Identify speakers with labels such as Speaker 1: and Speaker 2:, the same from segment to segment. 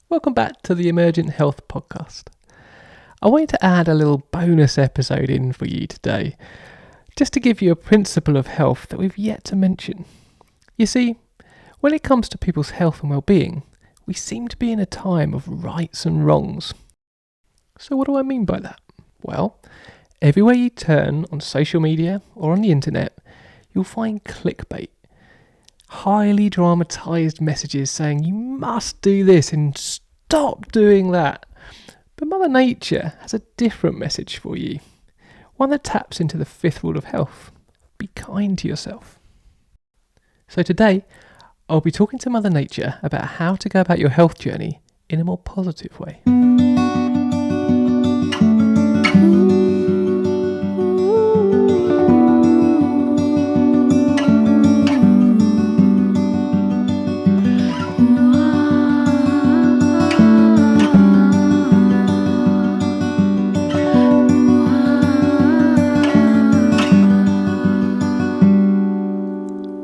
Speaker 1: Welcome back to the Emergent Health Podcast. I wanted to add a little bonus episode in for you today, just to give you a principle of health that we've yet to mention. You see, when it comes to people's health and well-being, we seem to be in a time of rights and wrongs. So what do I mean by that? Well, everywhere you turn on social media or on the internet, you'll find clickbait. Highly dramatised messages saying you must do this and stop doing that. But Mother Nature has a different message for you. One that taps into the fifth rule of health. Be kind to yourself. So today, I'll be talking to Mother Nature about how to go about your health journey in a more positive way.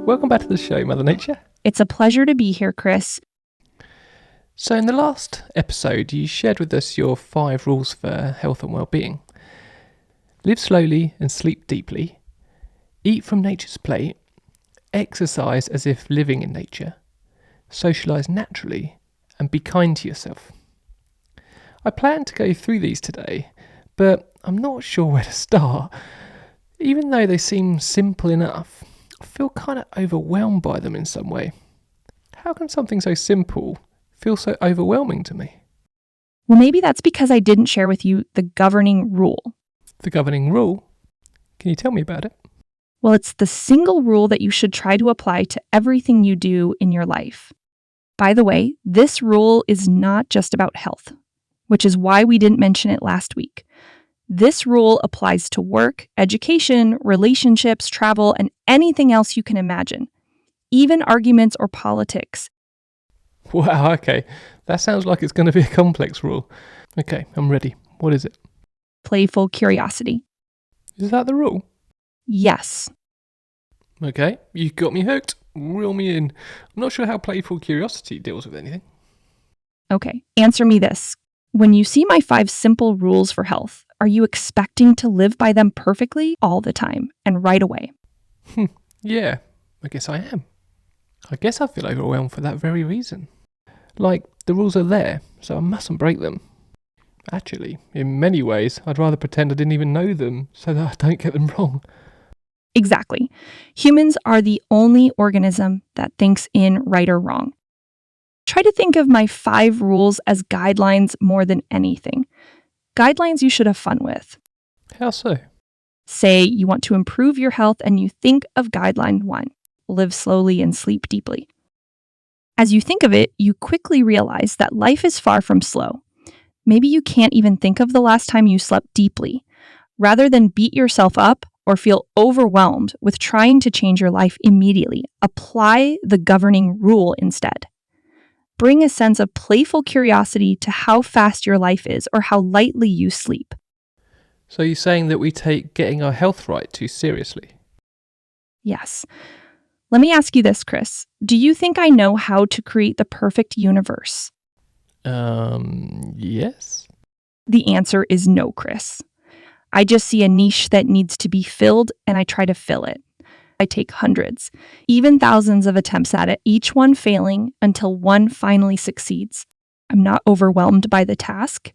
Speaker 1: Welcome back to the show, Mother Nature.
Speaker 2: It's a pleasure to be here, Chris.
Speaker 1: So in the last episode, you shared with us your 5 rules for health and well-being. Live slowly and sleep deeply. Eat from nature's plate. Exercise as if living in nature. Socialise naturally. And be kind to yourself. I plan to go through these today, but I'm not sure where to start. Even though they seem simple enough, I feel kind of overwhelmed by them in some way. How can something so simple feel so overwhelming to me?
Speaker 2: Well, maybe that's because I didn't share with you the governing rule.
Speaker 1: The governing rule? Can you tell me about it?
Speaker 2: Well, it's the single rule that you should try to apply to everything you do in your life. By the way, this rule is not just about health, which is why we didn't mention it last week. This rule applies to work, education, relationships, travel, and anything else you can imagine, even arguments or politics.
Speaker 1: Wow, okay. That sounds like it's going to be a complex rule. Okay, I'm ready. What is it?
Speaker 2: Playful curiosity.
Speaker 1: Is that the rule?
Speaker 2: Yes.
Speaker 1: Okay, you got me hooked. Reel me in. I'm not sure how playful curiosity deals with anything.
Speaker 2: Okay, answer me this. When you see my 5 simple rules for health, are you expecting to live by them perfectly all the time and right away?
Speaker 1: Yeah, I guess I am. I guess I feel overwhelmed for that very reason. Like, the rules are there, so I mustn't break them. Actually, in many ways, I'd rather pretend I didn't even know them so that I don't get them wrong.
Speaker 2: Exactly. Humans are the only organism that thinks in right or wrong. Try to think of my 5 rules as guidelines more than anything. Guidelines you should have fun with.
Speaker 1: How so?
Speaker 2: Say you want to improve your health and you think of guideline 1, live slowly and sleep deeply. As you think of it, you quickly realize that life is far from slow. Maybe you can't even think of the last time you slept deeply. Rather than beat yourself up or feel overwhelmed with trying to change your life immediately, apply the governing rule instead. Bring a sense of playful curiosity to how fast your life is or how lightly you sleep.
Speaker 1: So you're saying that we take getting our health right too seriously?
Speaker 2: Yes. Let me ask you this, Chris. Do you think I know how to create the perfect universe?
Speaker 1: Yes.
Speaker 2: The answer is no, Chris. I just see a niche that needs to be filled and I try to fill it. I take hundreds, even thousands of attempts at it, each one failing until one finally succeeds. I'm not overwhelmed by the task.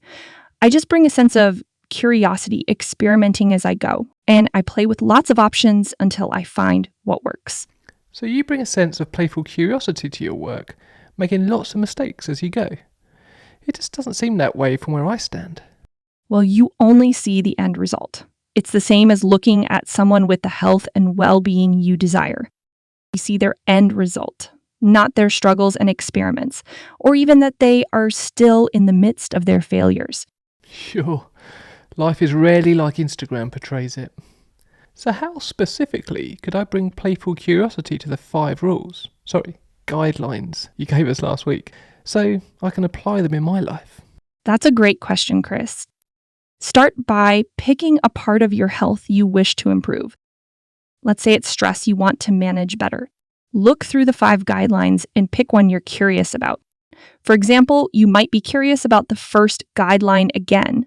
Speaker 2: I just bring a sense of curiosity, experimenting as I go, and I play with lots of options until I find what works.
Speaker 1: So you bring a sense of playful curiosity to your work, making lots of mistakes as you go. It just doesn't seem that way from where I stand.
Speaker 2: Well, you only see the end result. It's the same as looking at someone with the health and well-being you desire. You see their end result, not their struggles and experiments, or even that they are still in the midst of their failures.
Speaker 1: Sure, life is rarely like Instagram portrays it. So how specifically could I bring playful curiosity to the 5 guidelines you gave us last week, so I can apply them in my life?
Speaker 2: That's a great question, Chris. Start by picking a part of your health you wish to improve. Let's say it's stress you want to manage better. Look through the 5 guidelines and pick one you're curious about. For example, you might be curious about the first guideline again.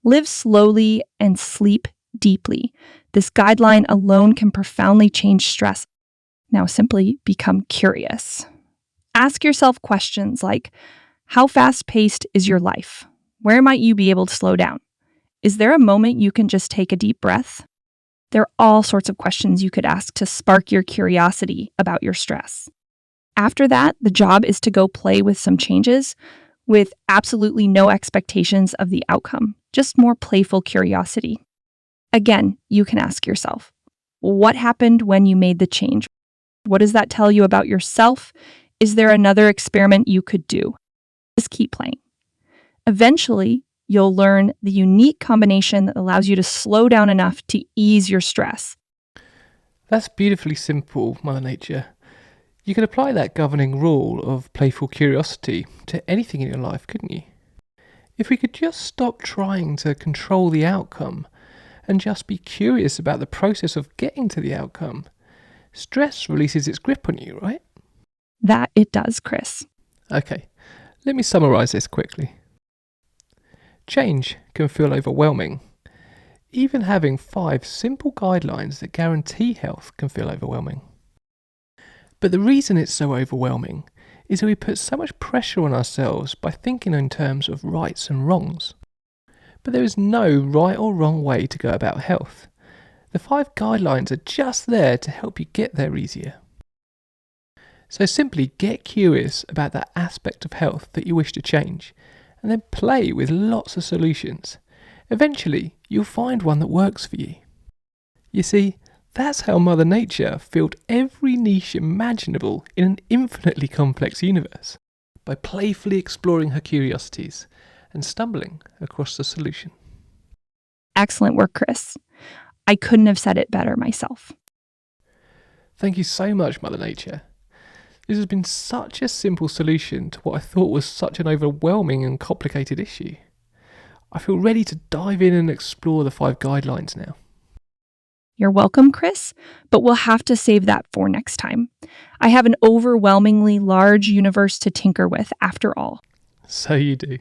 Speaker 2: Live slowly and sleep deeply. This guideline alone can profoundly change stress. Now simply become curious. Ask yourself questions like, how fast-paced is your life? Where might you be able to slow down? Is there a moment you can just take a deep breath? There are all sorts of questions you could ask to spark your curiosity about your stress. After that, the job is to go play with some changes with absolutely no expectations of the outcome, just more playful curiosity. Again, you can ask yourself, what happened when you made the change? What does that tell you about yourself? Is there another experiment you could do? Just keep playing. Eventually, you'll learn the unique combination that allows you to slow down enough to ease your stress.
Speaker 1: That's beautifully simple, Mother Nature. You could apply that governing rule of playful curiosity to anything in your life, couldn't you? If we could just stop trying to control the outcome and just be curious about the process of getting to the outcome, stress releases its grip on you, right?
Speaker 2: That it does, Chris.
Speaker 1: Okay, let me summarise this quickly. Change can feel overwhelming. Even having 5 simple guidelines that guarantee health can feel overwhelming. But the reason it's so overwhelming is that we put so much pressure on ourselves by thinking in terms of rights and wrongs. But there is no right or wrong way to go about health. The 5 guidelines are just there to help you get there easier. So simply get curious about that aspect of health that you wish to change, and then play with lots of solutions. Eventually, you'll find one that works for you. You see, that's how Mother Nature filled every niche imaginable in an infinitely complex universe, by playfully exploring her curiosities and stumbling across the solution.
Speaker 2: Excellent work, Chris. I couldn't have said it better myself.
Speaker 1: Thank you so much, Mother Nature. This has been such a simple solution to what I thought was such an overwhelming and complicated issue. I feel ready to dive in and explore the 5 guidelines now.
Speaker 2: You're welcome, Chris, but we'll have to save that for next time. I have an overwhelmingly large universe to tinker with, after all.
Speaker 1: So you do.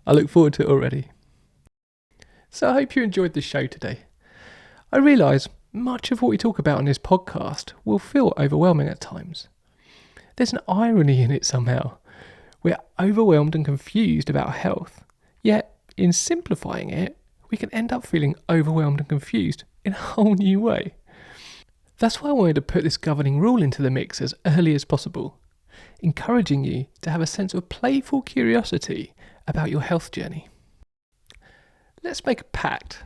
Speaker 1: I look forward to it already. So I hope you enjoyed the show today. I realise much of what we talk about on this podcast will feel overwhelming at times. There's an irony in it somehow. We're overwhelmed and confused about health, yet in simplifying it, we can end up feeling overwhelmed and confused in a whole new way. That's why I wanted to put this governing rule into the mix as early as possible, encouraging you to have a sense of playful curiosity about your health journey. Let's make a pact.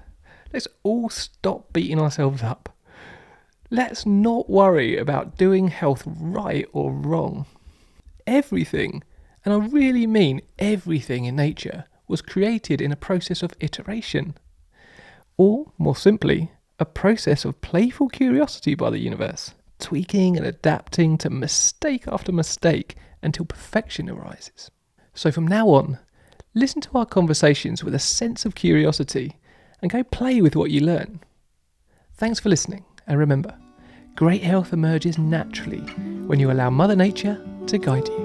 Speaker 1: Let's all stop beating ourselves up. Let's not worry about doing health right or wrong. Everything, and I really mean everything in nature, was created in a process of iteration. Or, more simply, a process of playful curiosity by the universe, tweaking and adapting to mistake after mistake until perfection arises. So from now on, listen to our conversations with a sense of curiosity and go play with what you learn. Thanks for listening, and remember, great health emerges naturally when you allow Mother Nature to guide you.